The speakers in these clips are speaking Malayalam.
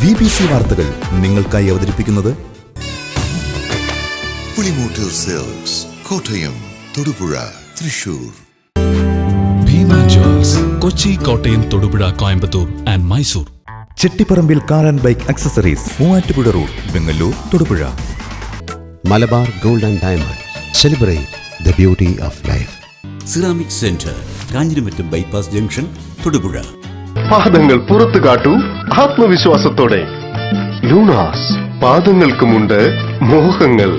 BBC വാർത്തകൾ നിങ്ങൾക്കായി അവതരിപ്പിക്കുന്നത് Pulimoottil silks, Kottayam, Thodupuzha, Thrissur. Bhima jewels, Kochi, Kottayam, Thodupuzha, Coimbatore and Mysore. Chettiparambil car and bike accessories, Muvattupuzha road, Vengallur, Thodupuzha. Malabar gold and diamond, celebrate the beauty of life. Ceramic centre, Kanjiramattam bypass junction, Thodupuzha. പാദങ്ങൾ പുറത്തു കാട്ടൂ ആത്മവിശ്വാസത്തോടെ. ലൂണാസ്, പാദങ്ങൾക്കുമുണ്ട് മോഹങ്ങൾ.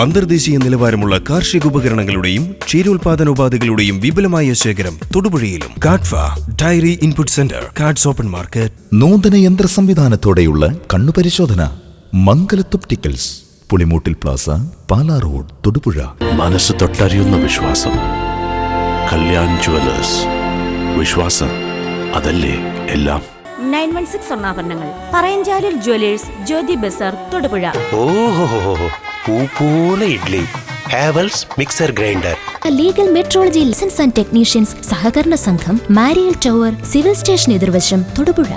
അന്തർദേശീയ നിലവാരമുള്ള കാർഷിക ഉപകരണങ്ങളുടെയും ക്ഷീരോത്പാദനോപാധികളുടെയും വിപുലമായ ശേഖരം തൊടുപുഴയിലും. കാഡ്ഫ dairy input centre, KADS open market. നൂതന യന്ത്ര സംവിധാനത്തോടെയുള്ള കണ്ണുപരിശോധന. മംഗലത്തൊപ്റ്റിക്കൽസ്, പുളിമൂട്ടിൽ പ്ലാസ, പാലാ റോഡ്, തൊടുപുഴ. മനസ്സ് തൊട്ടറിയുന്ന വിശ്വാസം. കല്യാൺ ജുവലേഴ്സ്, വിശ്വാസം അതല്ലേ എല്ലാം. 916 സ്വർണ്ണാഭരണങ്ങൾ, Parayanchalil jewellers, Jyothi Bazaar, Thodupuzha. Idli, Havells mixer grinder. Legal metrology licence and technicians സഹകരണ സംഘം, മാരിയൽ ടവർ, സിവിൽ സ്റ്റേഷൻ എതിർവശം, Thodupuzha.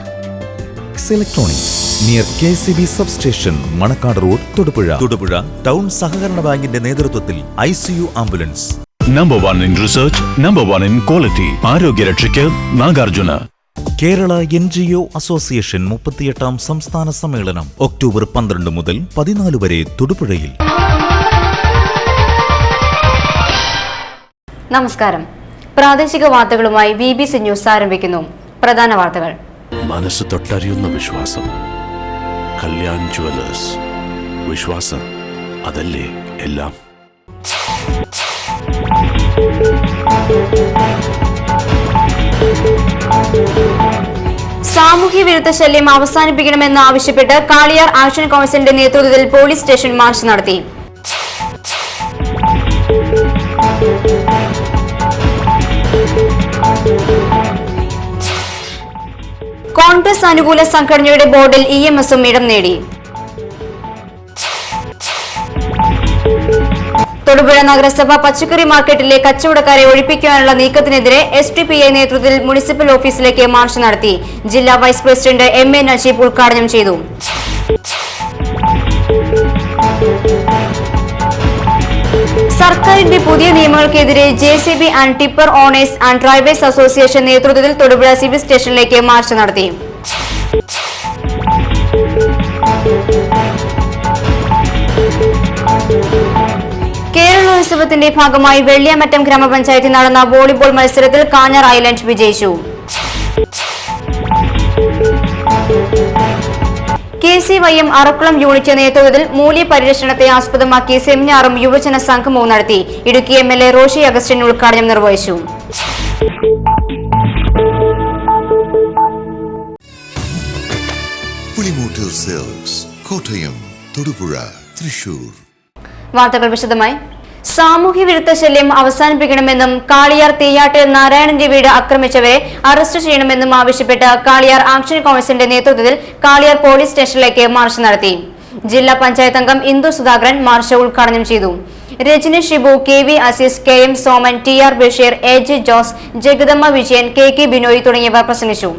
Electronics near KCB substation, Manakkad road, Thodupuzha. Thodupuzha town സഹകരണ ബാങ്കിന്റെ നേതൃത്വത്തിൽ ICU ambulance. Number 1 in research, number 1 in quality. ആരോഗ്യരക്ഷയ്ക്ക് നാഗാർജുന. കേരള NGO അസോസിയേഷൻ 38ാം സംസ്ഥാന സമ്മേളനം ഒക്ടോബർ 12 മുതൽ 14 വരെ തൊടുപുഴയിൽ. നമസ്കാരം. പ്രാദേശിക വാർത്തകളുമായി BBC ന്യൂസ് ആരംഭിക്കുന്നു. പ്രധാന വാർത്തകൾ. മനസ്സ് തൊട്ടറിയുന്ന വിശ്വാസം. കല്യാൺ ജുവലേഴ്സ്, വിശ്വാസം അതല്ലേ എല്ലാം. സാമൂഹ്യ വിരുദ്ധ ശല്യം അവസാനിപ്പിക്കണമെന്ന് ആവശ്യപ്പെട്ട് കാളിയാർ ആക്ഷൻ കൗൺസിലിന്റെ നേതൃത്വത്തിൽ പോലീസ് സ്റ്റേഷൻ മാർച്ച് നടത്തി. കോൺഗ്രസ് അനുകൂല സംഘടനയുടെ ബോർഡിൽ EMSഉം ഇടം നേടി. തൊടുപുഴ നഗരസഭ പച്ചക്കറി മാർക്കറ്റിലെ കച്ചവടക്കാരെ ഒഴിപ്പിക്കാനുള്ള നീക്കത്തിനെതിരെ SDPI നേതൃത്വത്തിൽ മുനിസിപ്പൽ ഓഫീസിലേക്ക് മാർച്ച് നടത്തി. ജില്ലാ വൈസ് പ്രസിഡന്റ് MA നജീബ് ഉദ്ഘാടനം ചെയ്തു. സർക്കാരിന്റെ പുതിയ നിയമങ്ങൾക്കെതിരെ JCB and tipper owners and drivers association നേതൃത്വത്തിൽ തൊടുപുഴ സിവിൽ സ്റ്റേഷനിലേക്ക് മാർച്ച് നടത്തി. കേരളോത്സവത്തിന്റെ ഭാഗമായി വെള്ളിയാമറ്റം ഗ്രാമപഞ്ചായത്തിൽ നടന്ന വോളിബോൾ മത്സരത്തിൽ കാഞ്ഞാർ ഐലൻഡ് വിജയിച്ചു. KCYM അറക്കുളം യൂണിറ്റ് നേതൃത്വത്തിൽ മൂല്യപരിരക്ഷണത്തെ ആസ്പദമാക്കി സെമിനാറും യുവജന സംഗമവും നടത്തി. ഇടുക്കി MLA റോഷി അഗസ്റ്റിൻ ഉദ്ഘാടനം നിർവഹിച്ചു. പുളിമൂട്ടിൽ സിൽക്സ്, കോട്ടയം, തൊടുപുഴ, തൃശൂർ. വാർത്തകൾ വിശദമായി. സാമൂഹ്യ വിരുദ്ധ ശല്യം അവസാനിപ്പിക്കണമെന്നും കാളിയാർ തെയ്യാട്ട് നാരായണന്റെ വീട് ആക്രമിച്ചവരെ അറസ്റ്റ് ചെയ്യണമെന്നും ആവശ്യപ്പെട്ട് കാളിയാർ ആക്ഷൻ കൗൺസിലിന്റെ നേതൃത്വത്തിൽ കാളിയാർ പോലീസ് സ്റ്റേഷനിലേക്ക് മാർച്ച് നടത്തി. ജില്ലാ പഞ്ചായത്ത് അംഗം ഇന്ദു സുധാകരൻ മാർച്ച് ഉദ്ഘാടനം ചെയ്തു. Rajani Shibu, KV Azeez, KM Soman, TR Basheer, AJ Jose, Jagadamma Vijayan, KK Binoy തുടങ്ങിയവർ പ്രസംഗിച്ചു.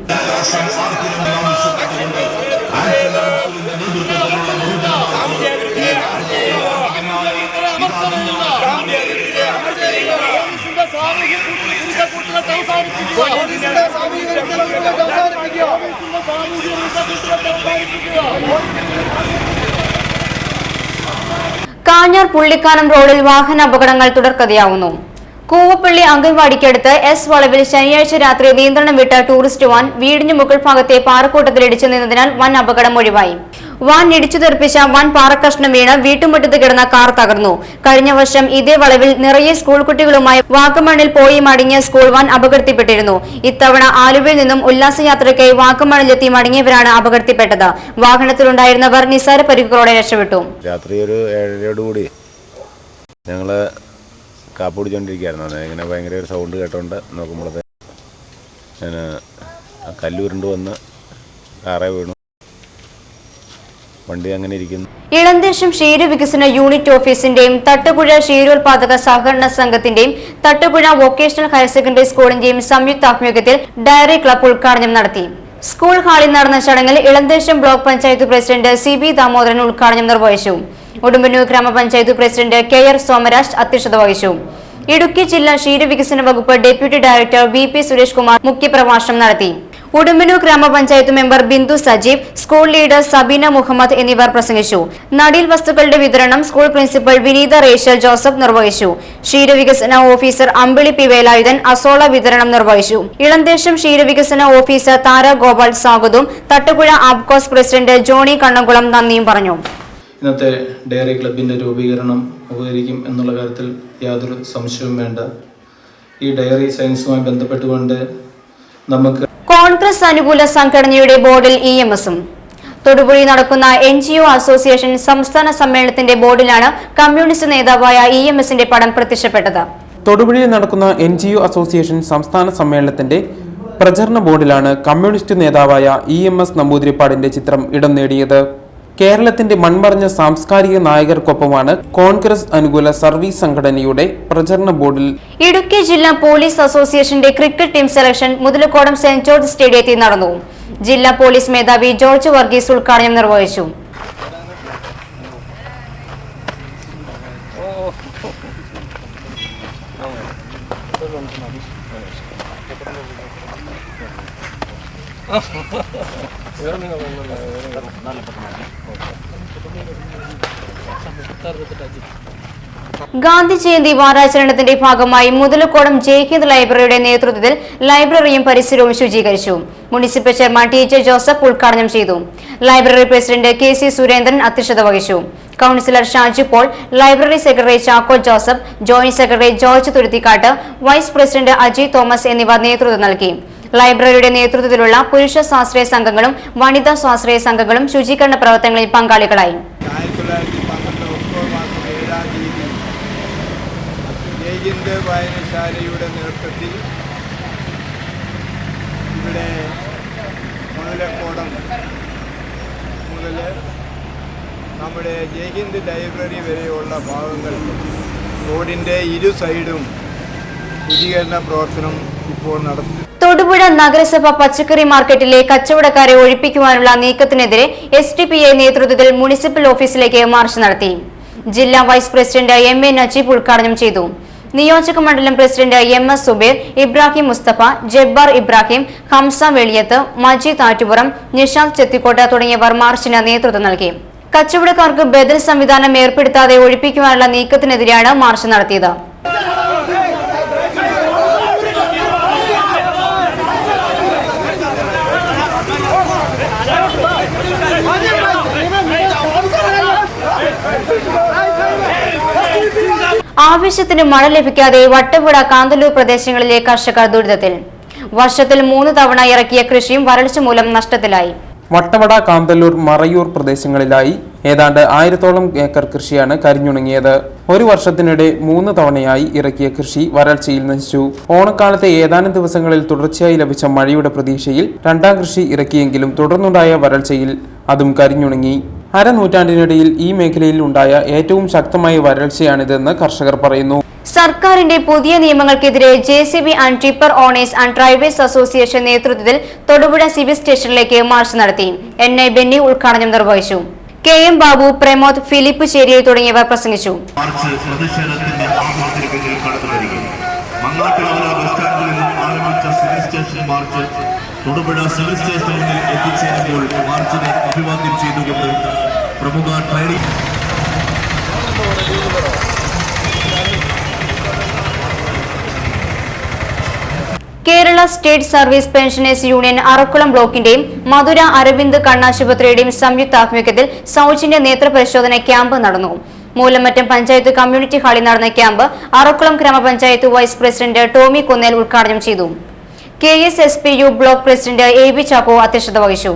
കാഞ്ഞാർ പുള്ളിക്കാനം റോഡിൽ വാഹനാപകടങ്ങൾ തുടർക്കഥയാവുന്നു. കൂവപ്പള്ളി അംഗൻവാടിക്കടുത്ത് S വളവിൽ ശനിയാഴ്ച രാത്രി നിയന്ത്രണം വിട്ട ടൂറിസ്റ്റ് വാൻ വീടിന് മുകൾ ഭാഗത്തെ പാറക്കൂട്ടത്തിൽ ഇടിച്ചു നിന്നതിനാൽ വൻ അപകടം ഒഴിവായി. വാൻ ഇടിച്ചു തെറിപ്പിച്ച വൻ പാറക്കഷ്ണം വീണ് വീട്ടുമുറ്റത്ത് കിടന്ന കാർ തകർന്നു. കഴിഞ്ഞ വർഷം ഇതേ വളവിൽ നിറയെ സ്കൂൾ കുട്ടികളുമായി വാഗമണിൽ പോയി മടങ്ങിയ സ്കൂൾ വാൻ അപകടത്തിൽപ്പെട്ടിരുന്നു. ഇത്തവണ ആലുവയിൽ നിന്നും ഉല്ലാസയാത്രയ്ക്കായി വാഗമണിലെത്തി മടങ്ങിയവരാണ് അപകടത്തിൽപ്പെട്ടത്. വാഹനത്തിലുണ്ടായിരുന്നവർ നിസ്സാര പരിക്കുകളോടെ രക്ഷപ്പെട്ടു. രാത്രി ഒരു 7:30 ഞങ്ങള് കാപ്പ് കുടിച്ചോണ്ടിരിക്കുകയായിരുന്നു. ഇങ്ങനെ ഭയങ്കര ഒരു സൗണ്ട് കേട്ടോണ്ട് നോക്കുമ്പോഴത്തെ ഞാൻ കല്ലുരുണ്ട് വന്ന് കാറേ വീണു. വണ്ടി അങ്ങനെ ഇരിക്കുന്നു. ഇളന്തേശം ക്ഷീരവികസന യൂണിറ്റ് ഓഫീസിന്റെയും തട്ടുപുഴ ക്ഷീരോത്പാദക സഹകരണ സംഘത്തിന്റെയും തട്ടുപുഴ വൊക്കേഷണൽ ഹയർ സെക്കൻഡറി സ്കൂളിന്റെയും സംയുക്താഭിമുഖ്യത്തിൽ ഡയറി ക്ലബ് ഉദ്ഘാടനം നടത്തി. സ്കൂൾ ഹാളിൽ നടന്ന ചടങ്ങിൽ Elanthesam block panchayat president CB Damodaran ഉദ്ഘാടനം നിർവഹിച്ചു. ഉടുമ്പന്നൂർ ഗ്രാമപഞ്ചായത്ത് പ്രസിഡന്റ് KR സോമരാജ് അധ്യക്ഷത വഹിച്ചു. ഇടുക്കി ജില്ലാ ക്ഷീരവികസന വകുപ്പ് deputy director VP Suresh Kumar മുഖ്യപ്രഭാഷണം നടത്തി. ഉടുമ്പന്നൂർ ഗ്രാമപഞ്ചായത്ത് member Bindu Sajeev, school leader Sabeena Muhammad എന്നിവർ പ്രസംഗിച്ചു. നടീൽ വസ്തുക്കളുടെ വിതരണം school principal Vineetha Rachel Joseph നിർവഹിച്ചു. ക്ഷീരവികസന officer Ambili P Velayudhan azolla വിതരണം നിർവഹിച്ചു. ഇളന്തേശം ക്ഷീരവികസന ഓഫീസർ താര ഗോപാൽ സ്വാഗതവും തട്ടുപുഴ ആബ്കോസ് പ്രസിഡന്റ് ജോണി കണ്ണംകുളം നന്ദിയും പറഞ്ഞു. ഇന്നത്തെ ഡയറി ക്ലബിൻ്റെ രൂപീകരണം ഉപകരിക്കും എന്നുള്ള കാര്യത്തിൽ യാതൊരു സംശയവും വേണ്ട. ഈ ഡയറി സയൻസുമായി ബന്ധപ്പെട്ടുകൊണ്ട് നമുക്ക് കോൺഗ്രസ് അനുകൂല സംഘടനയുടെ ബോർഡിൽ EMSഉം തൊടുപുഴയിൽ നടക്കുന്ന NGO അസോസിയേഷൻ സംസ്ഥാന സമ്മേളനത്തിന്റെ ബോർഡിലാണ് കമ്മ്യൂണിസ്റ്റ് നേതാവായ EMSന്റെ പടം പ്രത്യക്ഷപ്പെട്ടത്. തൊടുപുഴയിൽ നടക്കുന്ന NGO അസോസിയേഷൻ സംസ്ഥാന സമ്മേളനത്തിന്റെ പ്രചരണ ബോർഡിലാണ് കമ്മ്യൂണിസ്റ്റ് നേതാവായ EMS നമ്പൂതിരിപ്പാടിന്റെ ചിത്രം ഇടം നേടിയത്. കേരളത്തിന്റെ മൺമറഞ്ഞ സാംസ്കാരിക നായകർക്കൊപ്പമാണ് കോൺഗ്രസ് അനുകൂല സർവീസ് സംഘടനയുടെ പ്രചരണ ബോർഡിൽ. ഇടുക്കി ജില്ലാ പോലീസ് അസോസിയേഷന്റെ cricket team selection Muthalakodam saint George സ്റ്റേഡിയത്തിൽ നടന്നു. ജില്ലാ പോലീസ് മേധാവി ജോർജ് വർഗീസ് ഉദ്ഘാടനം നിർവഹിച്ചു. ഗാന്ധി ജയന്തി വാരാചരണത്തിന്റെ ഭാഗമായി മുതലക്കോടം ജയ്ഹിന്ദ് ലൈബ്രറിയുടെ നേതൃത്വത്തിൽ ലൈബ്രറിയും പരിസരവും ശുചീകരിച്ചു. മുനിസിപ്പൽ ചെയർമാൻ TJ ജോസഫ് ഉദ്ഘാടനം ചെയ്തു. ലൈബ്രറി പ്രസിഡന്റ് KC സുരേന്ദ്രൻ അധ്യക്ഷത വഹിച്ചു. Councillor Shaju Paul, library secretary Chacko Joseph, joint secretary George Thuruthikkattu, vice president Aji Thomas എന്നിവർ നേതൃത്വം നൽകി. ലൈബ്രറിയുടെ നേതൃത്വത്തിലുള്ള പുരുഷ സ്വാശ്രയ സംഘങ്ങളും വനിതാ സ്വാശ്രയ സംഘങ്ങളും ശുചീകരണ പ്രവർത്തനങ്ങളിൽ പങ്കാളികളായി. ജയ്ഹിന്ദ് വായനശാലയുടെ നേതൃത്വത്തിൽ ഇവിടെ മുതലക്കോടം മുതൽ നമ്മുടെ ജയ്ഹിന്ദ് ലൈബ്രറി വരെയുള്ള ഭാഗങ്ങൾ റോഡിൻ്റെ ഇരു സൈഡും ശുചീകരണ പ്രവർത്തനം ഇപ്പോൾ നടത്തുന്നു. തൊടുപുഴ നഗരസഭ പച്ചക്കറി മാർക്കറ്റിലെ കച്ചവടക്കാരെ ഒഴിപ്പിക്കുവാനുള്ള നീക്കത്തിനെതിരെ SDPI നേതൃത്വത്തിൽ മുനിസിപ്പൽ ഓഫീസിലേക്ക് മാർച്ച് നടത്തി. ജില്ലാ വൈസ് പ്രസിഡന്റ് MA നജീബ് ഉദ്ഘാടനം ചെയ്തു. നിയോജക മണ്ഡലം പ്രസിഡന്റ് MS സുബൈർ, ഇബ്രാഹിം മുസ്തഫ, ജബ്ബാർ ഇബ്രാഹിം, ഹംസ വെളിയത്ത്, മജീദ് ആറ്റുപുറം, നിഷാദ് ചെത്തിക്കോട്ട തുടങ്ങിയവർ മാർച്ചിന് നേതൃത്വം നൽകി. കച്ചവടക്കാർക്ക് ബദൽ സംവിധാനം ഏർപ്പെടുത്താതെ ഒഴിപ്പിക്കുവാനുള്ള നീക്കത്തിനെതിരെയാണ് മാർച്ച് നടത്തിയത്. ആവശ്യത്തിന് മഴ ലഭിക്കാതെ വട്ടപ്പുഴ കാന്തല്ലൂർ പ്രദേശങ്ങളിലെ കർഷകർ ദുരിതത്തിൽ. വർഷത്തിൽ 3 തവണ ഇറക്കിയ കൃഷിയും വരൾച്ച മൂലം നഷ്ടത്തിലായി. വട്ടവട, കാന്തല്ലൂർ, മറയൂർ പ്രദേശങ്ങളിലായി ഏതാണ്ട് 1000-ഓളം ഏക്കർ കൃഷിയാണ് കരിഞ്ഞുണങ്ങിയത്. ഒരു വർഷത്തിനിടെ 3 തവണയായി ഇറക്കിയ കൃഷി വരൾച്ചയിൽ നശിച്ചു. ഓണക്കാലത്തെ ഏതാനും ദിവസങ്ങളിൽ തുടർച്ചയായി ലഭിച്ച മഴയുടെ പ്രതീക്ഷയിൽ രണ്ടാം കൃഷി ഇറക്കിയെങ്കിലും തുടർന്നുണ്ടായ വരൾച്ചയിൽ അതും കരിഞ്ഞുണങ്ങി. അരനൂറ്റാണ്ടിനിടയിൽ ഈ മേഖലയിൽ ഉണ്ടായ ഏറ്റവും ശക്തമായ വരൾച്ചയാണിതെന്ന് കർഷകർ പറയുന്നു. സർക്കാരിന്റെ പുതിയ നിയമങ്ങൾക്കെതിരെ JCB and tipper owners and drivers association നേതൃത്വത്തിൽ തൊടുപുഴ സിവിൽ സ്റ്റേഷനിലേക്ക് മാർച്ച് നടത്തി. NI ബെന്നി ഉദ്ഘാടനം നിർവഹിച്ചു. KM ബാബു, പ്രമോദ്, ഫിലിപ്പ് ചേരിയിൽ തുടങ്ങിയവർ പ്രസംഗിച്ചു. തൊടുപുഴ സിവിൽ സ്റ്റേഷനിൽ എത്തിച്ചേരുമ്പോൾ മാർച്ചിനെ അഭിവാദ്യം ചെയ്തുകൊണ്ട് പ്രമുഖ trading Kerala state service pensioners union Arakkulam ബ്ലോക്കിന്റെയും മധുര അരവിന്ദ് കണ്ണാശുപത്രിയുടെയും സംയുക്താഭിമുഖ്യത്തിൽ സൗജന്യ നേത്രപരിശോധന ക്യാമ്പ് നടന്നു. മൂലമറ്റം പഞ്ചായത്ത് കമ്മ്യൂണിറ്റി ഹാളിൽ നടന്ന ക്യാമ്പ് അറക്കുളം ഗ്രാമപഞ്ചായത്ത് വൈസ് പ്രസിഡന്റ് ടോമി കുന്നേൽ ഉദ്ഘാടനം ചെയ്തു. KSSPU block president AB Chacko അധ്യക്ഷത വഹിച്ചു.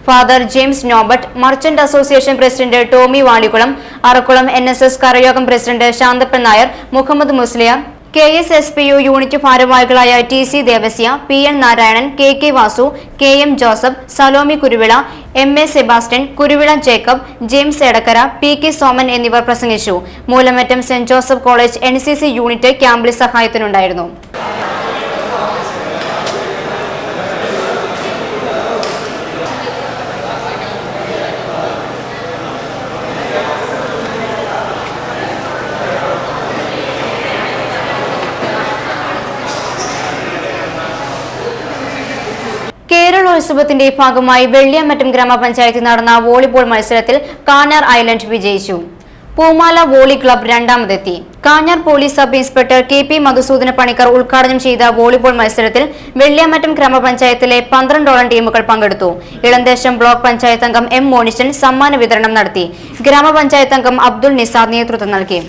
Father James Norbert, merchant association president Tommy Valikkulam, Arakkulam NSS കരയോഗം president Shanthappan Nair, Muhammad Musliyar, KSSPU unit ഭാരവാഹികളായ TC Devasya, PN Narayanan, KK Vasu, KM Joseph, Salome Kuruvila, MA Sebastian, Kuruvila Jacob, James Edakkara, PK Soman എന്നിവർ പ്രസംഗിച്ചു. Moolamattam Saint Joseph college NCC unit ക്യാമ്പിൽ സഹായത്തിനുണ്ടായിരുന്നു. കേരളോത്സവത്തിന്റെ ഭാഗമായി വെള്ളിയാമറ്റം ഗ്രാമപഞ്ചായത്തിൽ നടന്ന വോളിബോൾ മത്സരത്തിൽ കാഞ്ഞാർ ഐലൻഡ് വിജയിച്ചു. പൂമാല വോളി ക്ലബ് രണ്ടാമതെത്തി. Kanjar police sub inspector KP Madhusoodana Panicker ഉദ്ഘാടനം ചെയ്ത വോളിബോൾ മത്സരത്തിൽ വെള്ളിയാമറ്റം ഗ്രാമപഞ്ചായത്തിലെ 12ഓളം ടീമുകൾ പങ്കെടുത്തു. ഇളന്തേശം ബ്ലോക്ക് പഞ്ചായത്ത് അംഗം M മോനിഷൻ സമ്മാന വിതരണം നടത്തി. ഗ്രാമപഞ്ചായത്ത് അംഗം അബ്ദുൾ നിസാർ നേതൃത്വം നൽകി.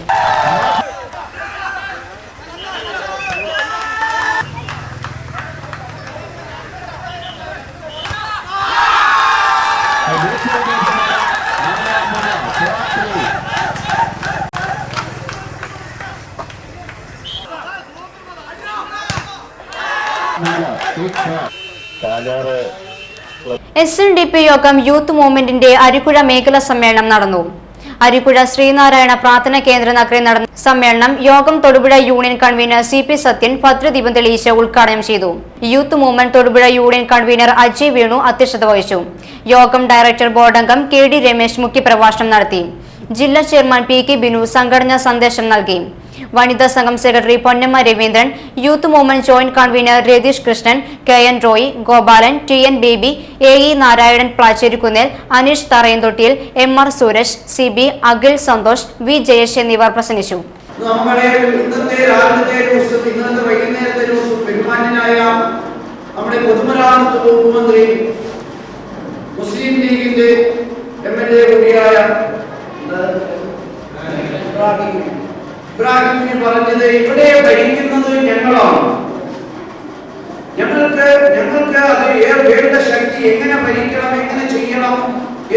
SNDP യോഗം യൂത്ത് മൂവ്മെന്റിന്റെ അരിക്കുഴ മേഖലാ സമ്മേളനം നടന്നു. അരിക്കുഴ ശ്രീനാരായണ പ്രാർത്ഥന കേന്ദ്ര നഗറിൽ നടന്ന സമ്മേളനം യോഗം Thodupuzha union convener CP Sathyan ഭദ്രദീപം തെളിയിച്ച് ഉദ്ഘാടനം ചെയ്തു. Youth movement Thodupuzha union convener Ajay Venu അധ്യക്ഷത വഹിച്ചു. യോഗം ഡയറക്ടർ ബോർഡ് അംഗം KD രമേശ് മുഖ്യപ്രഭാഷണം നടത്തി. ജില്ലാ ചെയർമാൻ PK ബിനു സംഘടനാ സന്ദേശം നൽകി. വനിതാ സംഘം secretary Ponnamma Raveendran, youth movement joint convener Ratheesh Krishnan, KN Roy, Gopalan, TN Baby, AE Narayanan Plachcherikkunnel, Aneesh Tharayanthottiyil, MR Suresh, CB Akhil Santhosh, V Jayesh എന്നിവർ പ്രസംഗിച്ചു. നമ്മുടെ ഇന്നത്തെ രാവിലത്തെ ദിവസം ഇന്നത്തെ വൈകുന്നേരത്തെ ദിവസം ബഹുമാന്യനായ നമ്മുടെ പൊതുമരാമത്ത് വകുപ്പ് മന്ത്രി മുസ്ലിം ലീഗിന്റെ MLA കൂടിയായ ഇബ്രാഹിമിന് പറഞ്ഞത് ഇവിടെ ഭരിക്കുന്നത് ഞങ്ങളാണ്, ഞങ്ങൾക്ക് അത് വേണ്ട ശക്തി എങ്ങനെ ഭരിക്കണം എങ്ങനെ ചെയ്യണം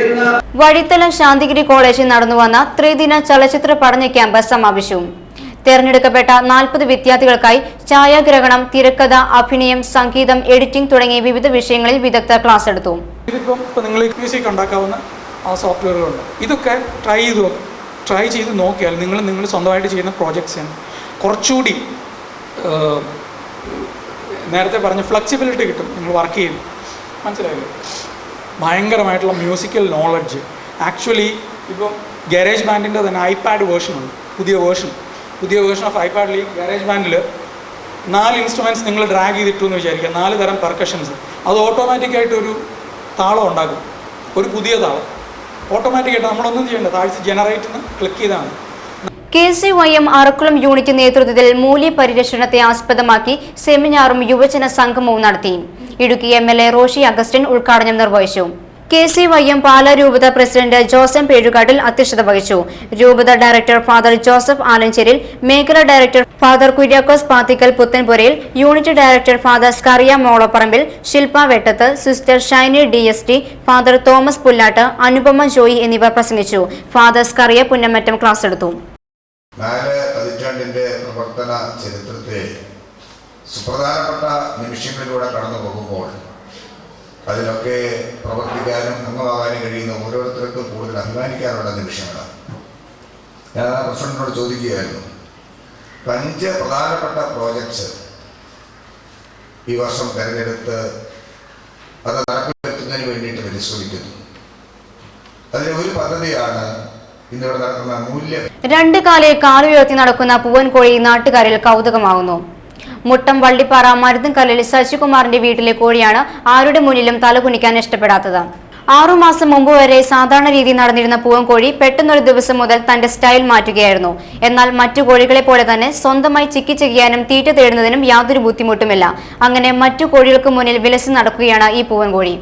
എന്ന്. വഴിത്തല ശാന്തിഗിരി കോളേജിൽ നടന്നുവന്ന ത്രിദിന ചലച്ചിത്ര പഠന ക്യാമ്പ് സമാപിച്ചു. തെരഞ്ഞെടുക്കപ്പെട്ട 40 വിദ്യാർത്ഥികൾക്കായി ഛായാഗ്രഹണം, തിരക്കഥ, അഭിനയം, സംഗീതം, എഡിറ്റിംഗ് തുടങ്ങിയ വിവിധ വിഷയങ്ങളിൽ വിദഗ്ധ ക്ലാസ് എടുത്തു. ഇതിപ്പോൾ നിങ്ങൾ മ്യൂസിക് ഉണ്ടാക്കാവുന്ന ആ സോഫ്റ്റ്വെയറുകളുണ്ട്. ഇതൊക്കെ ട്രൈ ചെയ്ത് നോക്കിയാൽ നിങ്ങൾ സ്വന്തമായിട്ട് ചെയ്യുന്ന പ്രോജക്ട്സിന് കുറച്ചുകൂടി നേരത്തെ പറഞ്ഞ ഫ്ലെക്സിബിലിറ്റി കിട്ടും. നിങ്ങൾ വർക്ക് ചെയ്യും, മനസ്സിലായില്ലേ? ഭയങ്കരമായിട്ടുള്ള മ്യൂസിക്കൽ നോളജ്. ആക്ച്വലി ഇപ്പം ഗാരേജ് ബാൻഡിൻ്റെ തന്നെ iPad വേർഷനുണ്ട്, പുതിയ വേർഷൻ ഓഫ് iPadൽ ഗാരേജ് ബാൻഡിൽ 4 ഇൻസ്ട്രുമെൻറ്റ്സ് നിങ്ങൾ ഡ്രാഗ് ചെയ്തിട്ടു എന്ന് വിചാരിക്കുക, 4 തരം പെർക്കഷൻസ്. അത് ഓട്ടോമാറ്റിക്കായിട്ടൊരു താളം ഉണ്ടാകും, ഒരു പുതിയ താളം ഓട്ടോമാറ്റിക്കായിട്ട്. നമ്മളൊന്നും ചെയ്യേണ്ട, താഴ്ച ജനറേറ്ററിന് ക്ലിക്ക് ചെയ്താണ്. KCYM അറക്കുളം യൂണിറ്റ് നേതൃത്വത്തിൽ മൂല്യപരിരക്ഷണത്തെ ആസ്പദമാക്കി സെമിനാറും യുവജന സംഗമവും നടത്തി. ഇടുക്കി MLA റോഷി അഗസ്റ്റിൻ ഉദ്ഘാടനം നിർവഹിച്ചു. KCYM പാലാ രൂപത പ്രസിഡന്റ് ജോസഫ് പേഴുകാട്ടിൽ അധ്യക്ഷത വഹിച്ചു. രൂപത ഡയറക്ടർ ഫാദർ ജോസഫ് ആലഞ്ചേരിൽ, മേഖലാ director father Kuriakose Pathikkal Puthanpurayil, unit director father Skariah Molapparambil, Shilpa Vettath, sister Shiny DST, father Thomas Pullattu, Anupama Joy എന്നിവർ പ്രസംഗിച്ചു. ഫാദർ സ്കറിയ പുന്നമറ്റം ക്ലാസ് എടുത്തു. 4 പതിറ്റാണ്ടിന്റെ പ്രവർത്തന ചരിത്രത്തെ സുപ്രധാനപ്പെട്ട നിമിഷങ്ങളിലൂടെ കടന്നു പോകുമ്പോൾ അതിലൊക്കെ പ്രവർത്തിക്കാനും അംഗമാകാനും കഴിയുന്ന ഓരോരുത്തർക്കും കൂടുതൽ അഭിമാനിക്കാനുള്ള നിമിഷങ്ങളാണ്. ഞാൻ ആ പ്രസിഡന്റിനോട് ചോദിക്കുകയായിരുന്നു, 5 പ്രധാനപ്പെട്ട പ്രോജക്ട്സ് ഈ വർഷം തിരഞ്ഞെടുത്ത് അത് നടപ്പിലാക്കുന്നതിന് വേണ്ടിയിട്ട് പരിശ്രമിക്കുന്നു. അതിലെ ഒരു പദ്ധതിയാണ് ഇന്നിവിടെ നടക്കുന്ന മൂല്യം. 2 കാലിൽ കാലുയർത്തി നടക്കുന്ന പൂവൻകോഴി നാട്ടുകാരിൽ കൗതുകമാകുന്നു. മുട്ടം വള്ളിപ്പാറ മരുതൻകല്ലിൽ ശശികുമാറിന്റെ വീട്ടിലെ കോഴിയാണ് ആരുടെ മുന്നിലും തലകുനിക്കാൻ ഇഷ്ടപ്പെടാത്തത്. 6 മാസം മുമ്പ് വരെ സാധാരണ രീതിയിൽ നടന്നിരുന്ന പൂവൻകോഴി പെട്ടെന്നൊരു ദിവസം മുതൽ തന്റെ സ്റ്റൈൽ മാറ്റുകയായിരുന്നു. എന്നാൽ മറ്റു കോഴികളെ പോലെ തന്നെ സ്വന്തമായി ചിക്കി ചെയ്യാനും തീറ്റ തേടുന്നതിനും യാതൊരു ബുദ്ധിമുട്ടുമില്ല. അങ്ങനെ മറ്റു കോഴികൾക്ക് മുന്നിൽ വിലസി നടക്കുകയാണ് ഈ പൂവൻകോഴി.